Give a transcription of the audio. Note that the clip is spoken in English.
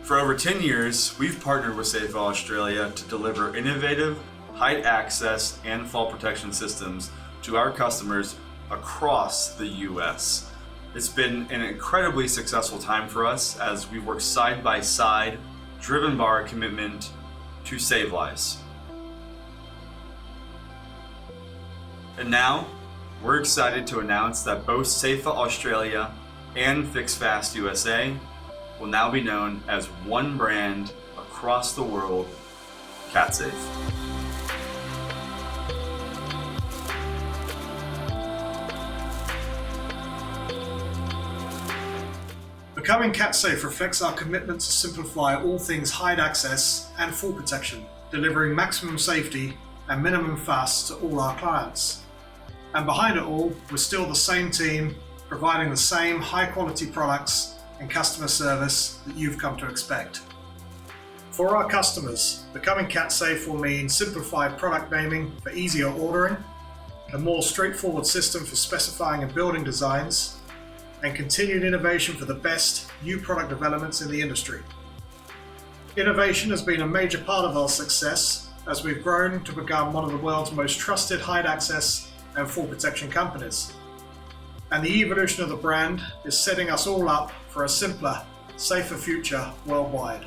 For over 10 years, we've partnered with Kattsafe Australia to deliver innovative, height access and fall protection systems to our customers across the US. It's been an incredibly successful time for us as we work side by side, driven by our commitment to save lives. And now, we're excited to announce that both Kattsafe Australia and FixFast USA will now be known as one brand across the world, Kattsafe. Becoming Kattsafe reflects our commitment to simplify all things height access and fall protection, delivering maximum safety and minimum fuss to all our clients. And behind it all, we're still the same team, providing the same high quality products and customer service that you've come to expect. For our customers, becoming Kattsafe will mean simplified product naming for easier ordering, a more straightforward system for specifying and building designs, and continued innovation for the best new product developments in the industry. Innovation has been a major part of our success as we've grown to become one of the world's most trusted height access and fall protection companies. And the evolution of the brand is setting us all up for a simpler, safer future worldwide.